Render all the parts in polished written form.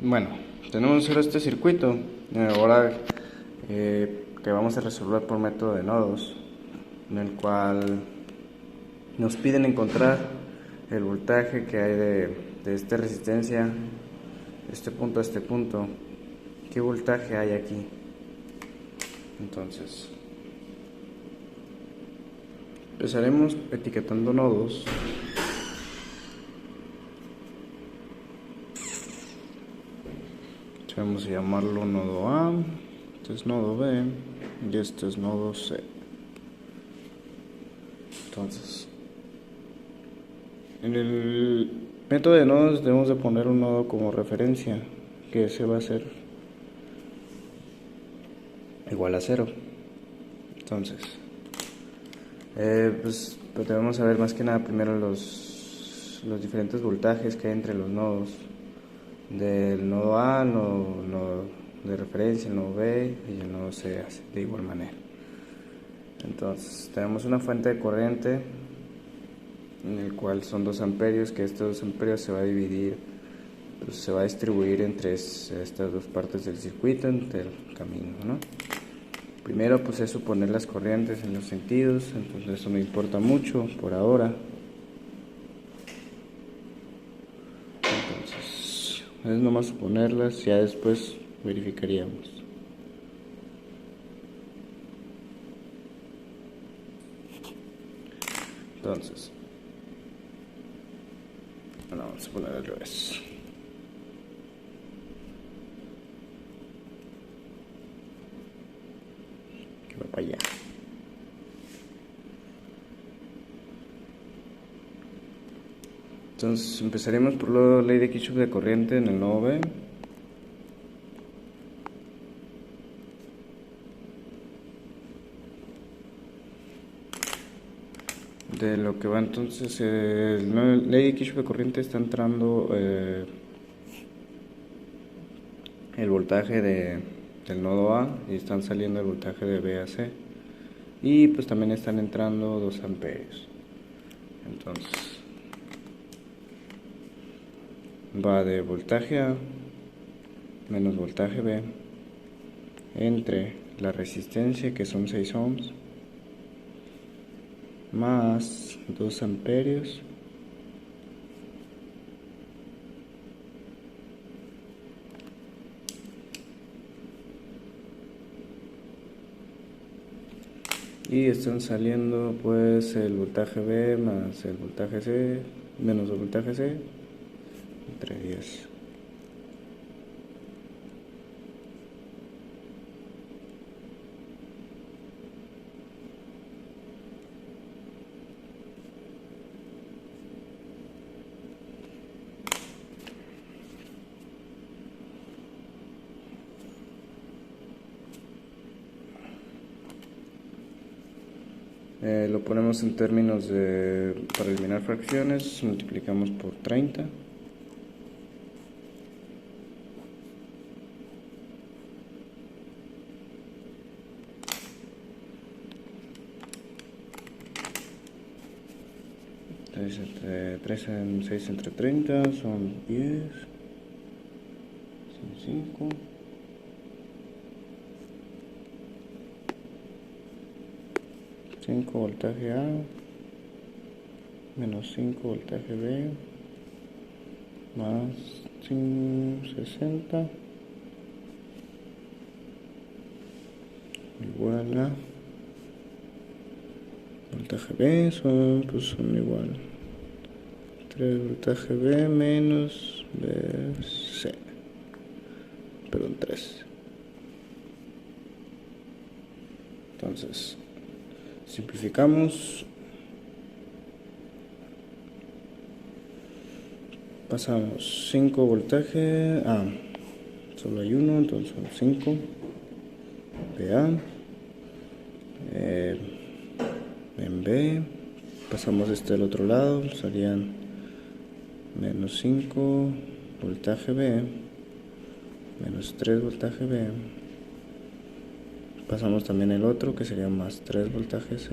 Bueno, tenemos ahora este circuito, ahora que vamos a resolver por método de nodos, en el cual nos piden encontrar el voltaje que hay de esta resistencia, de este punto a este punto. ¿Qué voltaje hay aquí? Entonces, empezaremos etiquetando nodos. Vamos a llamarlo nodo A, este es nodo B y este es nodo C. Entonces, en el método de nodos debemos de poner un nodo como referencia, que ese va a ser igual a 0. Entonces, pues debemos saber más que nada primero los diferentes voltajes que hay entre los nodos. Del nodo A, nodo de referencia, el nodo B y el nodo C, de igual manera. Entonces, tenemos una fuente de corriente en el cual son 2 amperios, que estos 2 amperios se va a dividir, pues se va a distribuir entre estas dos partes del circuito, entre el camino, ¿no? Primero pues es suponer las corrientes en los sentidos, entonces eso no importa mucho por ahora. Entonces es nomás suponerlas, ya después verificaríamos. Entonces, bueno, vamos a poner al revés. Que va para allá. Entonces empezaremos por la ley de Kirchhoff de corriente en el nodo B. De lo que va entonces, la ley de Kirchhoff de corriente está entrando el voltaje del nodo A y están saliendo el voltaje de B a C. Y pues también están entrando 2 amperios. Entonces, va de voltaje A menos voltaje B entre la resistencia, que son 6 ohms, más 2 amperios y están saliendo pues el voltaje B más el voltaje C menos el voltaje C entre 10. Lo ponemos en términos para eliminar fracciones, multiplicamos por 30. Entre 3 en 6 entre 30 son 10, son 5. 5 voltaje A menos 5 voltaje B más 60 igual a voltaje B son igual 3 voltaje B menos BC, perdón, 3. Entonces simplificamos, pasamos 5 voltaje, solo hay uno, entonces son 5 VA, en B, pasamos al otro lado, serían menos 5 voltaje B, menos 3 voltaje B, pasamos también el otro que sería más 3 voltaje C,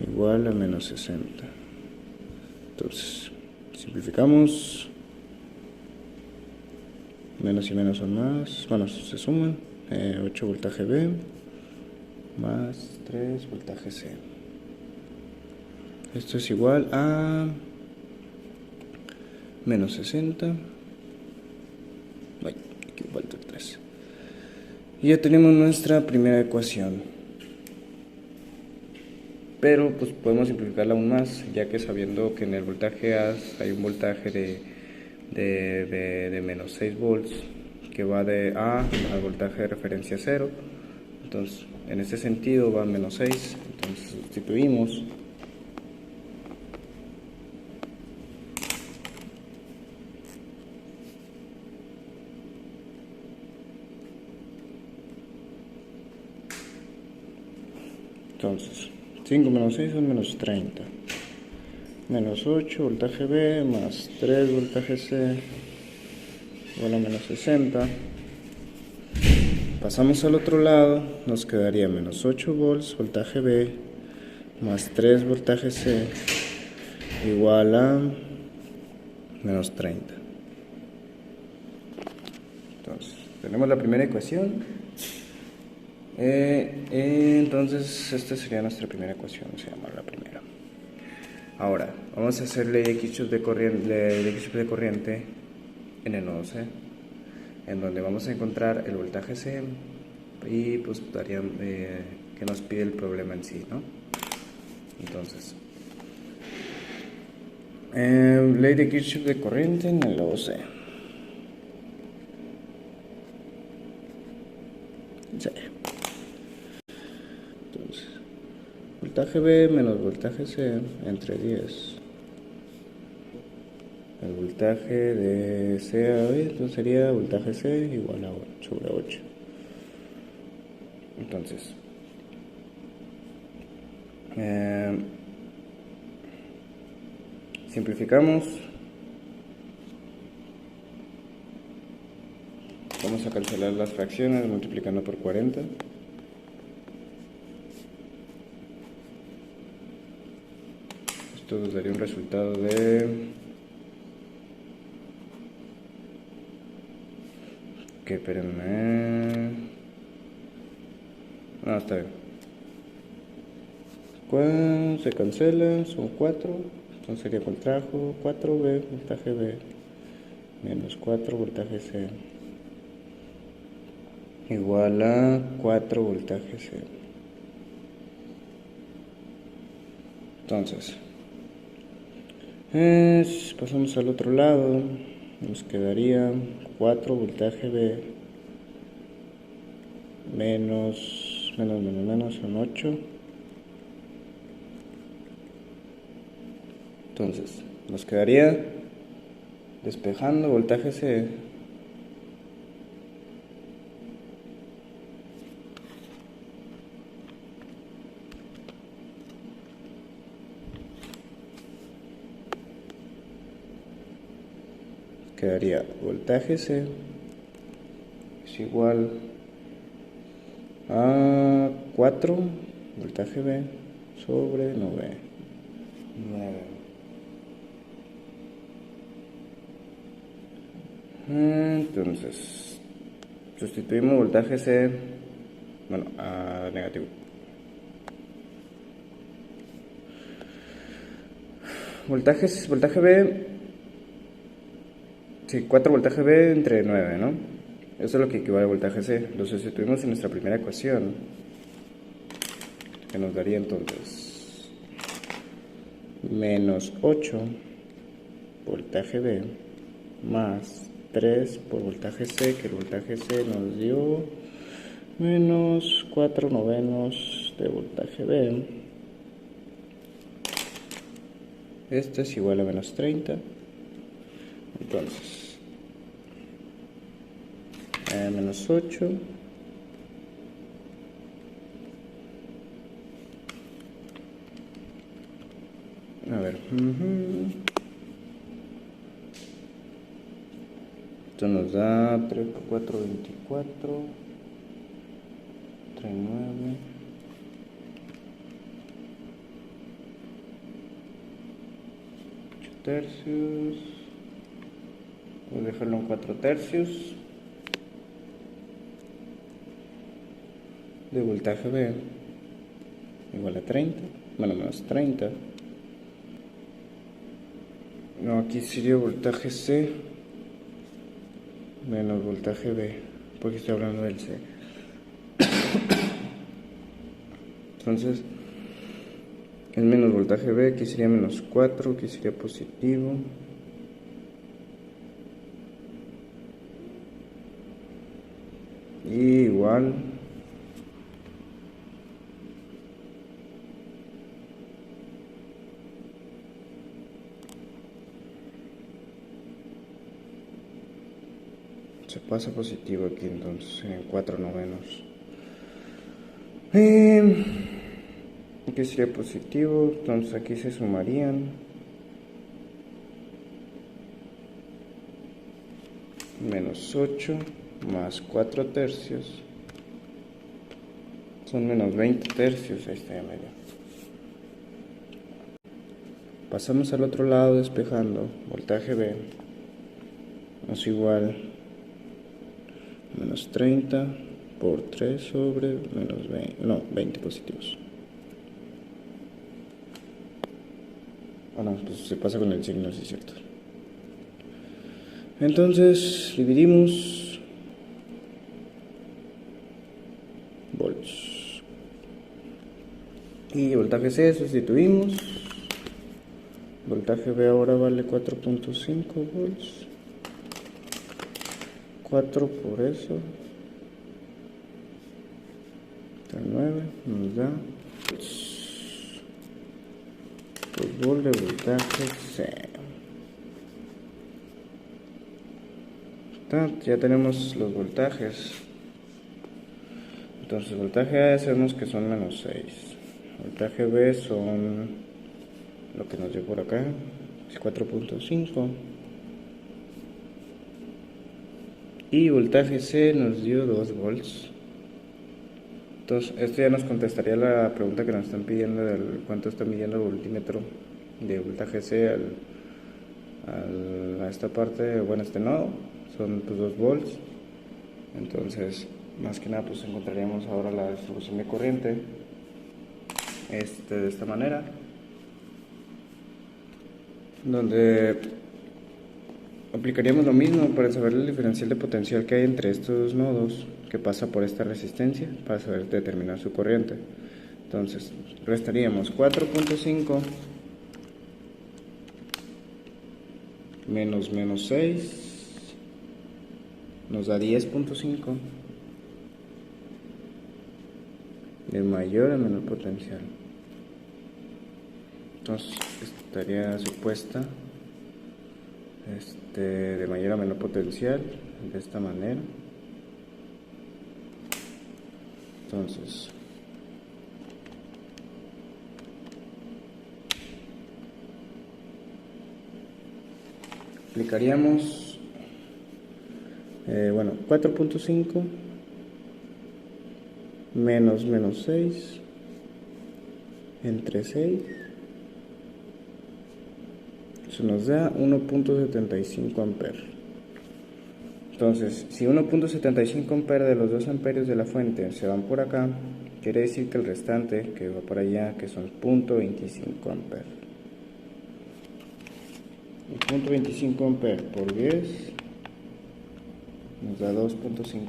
igual a menos 60. Entonces simplificamos, menos y menos son más, bueno, se suman, 8 voltaje B más 3 voltaje C. Esto es igual a menos 60. Ay, aquí falta 3. Y ya tenemos nuestra primera ecuación. Pero pues podemos simplificarla aún más, ya que sabiendo que en el voltaje A hay un voltaje de menos 6 volts que va de A al voltaje de referencia 0. Entonces, en este sentido va a menos 6. Entonces sustituimos. Entonces, 5 menos 6 son menos 30. Menos 8 voltaje B más 3 voltaje C igual a menos 60. Pasamos al otro lado, nos quedaría menos 8 volts voltaje B más 3 voltaje C igual a menos 30. Entonces, tenemos la primera ecuación. Entonces, esta sería nuestra primera ecuación, se llama la primera. Ahora, vamos a hacer ley de Kirchhoff de corriente en el nodo C, en donde vamos a encontrar el voltaje C y pues daría que nos pide el problema en sí, ¿no? Entonces, ley de Kirchhoff de corriente en el nodo C. Sí. Entonces, voltaje B menos voltaje C entre 10. El voltaje de C a B, entonces sería voltaje C igual a 8 sobre 8. Entonces, simplificamos. Vamos a cancelar las fracciones multiplicando por 40. Esto nos daría un resultado de... que espérenme... No, está bien. ¿Cuál se cancela? Son 4. Entonces sería contrajo 4B voltaje B menos 4 voltaje C igual a 4 voltaje C. Entonces, pasamos al otro lado, nos quedaría 4 voltaje B menos son 8. Entonces, nos quedaría despejando voltaje C quedaría voltaje C es igual a 4 voltaje B sobre 9. Entonces, sustituimos voltaje C, bueno, a negativo. Voltaje B, sí, 4 voltaje B entre 9, ¿no? Eso es lo que equivale a voltaje C. Lo sustituimos en nuestra primera ecuación, que nos daría entonces menos 8 voltaje B más 3 por voltaje C, que el voltaje C nos dio menos 4 novenos de voltaje B. Esto es igual a menos 30. Entonces, menos 8 a ver, esto nos da 3 por 4, 24, 39, 8 tercios, voy a dejarlo en 4 tercios. de voltaje B igual a 30, bueno, menos 30. No, aquí sería voltaje C menos voltaje B, porque estoy hablando del C. Entonces, es menos voltaje B, aquí sería menos 4, aquí sería positivo. Y igual se pasa positivo aquí, entonces en 4/9. Aquí sería positivo, entonces aquí se sumarían menos 8 más 4 tercios, son menos 20 tercios, ahí está ya medio. Pasamos al otro lado despejando, voltaje B es igual a menos 30 por 3 sobre menos 20, no, 20 positivos. Bueno, pues se pasa con el signo, sí es cierto. Entonces dividimos volts y voltaje C sustituimos. Voltaje B ahora vale 4.5 volts. 4 por eso 9 nos da 2 volt de voltaje C. Ya tenemos los voltajes. Entonces voltaje A sabemos que son menos 6, voltaje B son lo que nos dio por acá, es 4.5, y voltaje C nos dio 2 volts. Entonces esto ya nos contestaría la pregunta que nos están pidiendo del cuánto está midiendo el voltímetro de voltaje C a esta parte, bueno, este nodo son pues 2 volts. Entonces más que nada pues encontraríamos ahora la distribución de corriente de esta manera, donde aplicaríamos lo mismo para saber el diferencial de potencial que hay entre estos dos nodos que pasa por esta resistencia para saber determinar su corriente. Entonces restaríamos 4.5 menos 6 nos da 10.5 de mayor a menor potencial. Entonces estaría supuesta de mayor a menor potencial de esta manera. Entonces aplicaríamos 4.5 menos 6 entre 6, eso nos da 1.75 amperes. Entonces, si 1.75 amperes de los 2 amperios de la fuente se van por acá, quiere decir que el restante que va para allá, que son 0.25 amperes. Y 0.25 amperes por 10 nos da 2.5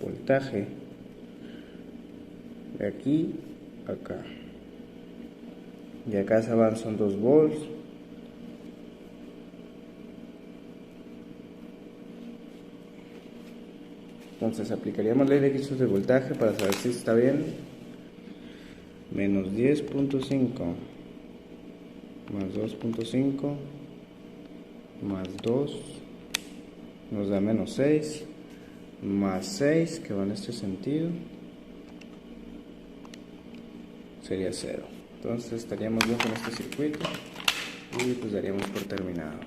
voltaje de aquí a acá, y acá se van son 2 volts. Entonces aplicaríamos ley de Kirchhoff de voltaje para saber si está bien. Menos 10.5 más 2.5 más 2 nos da menos 6 más 6 que va en este sentido sería 0. Entonces estaríamos bien con este circuito y pues daríamos por terminado.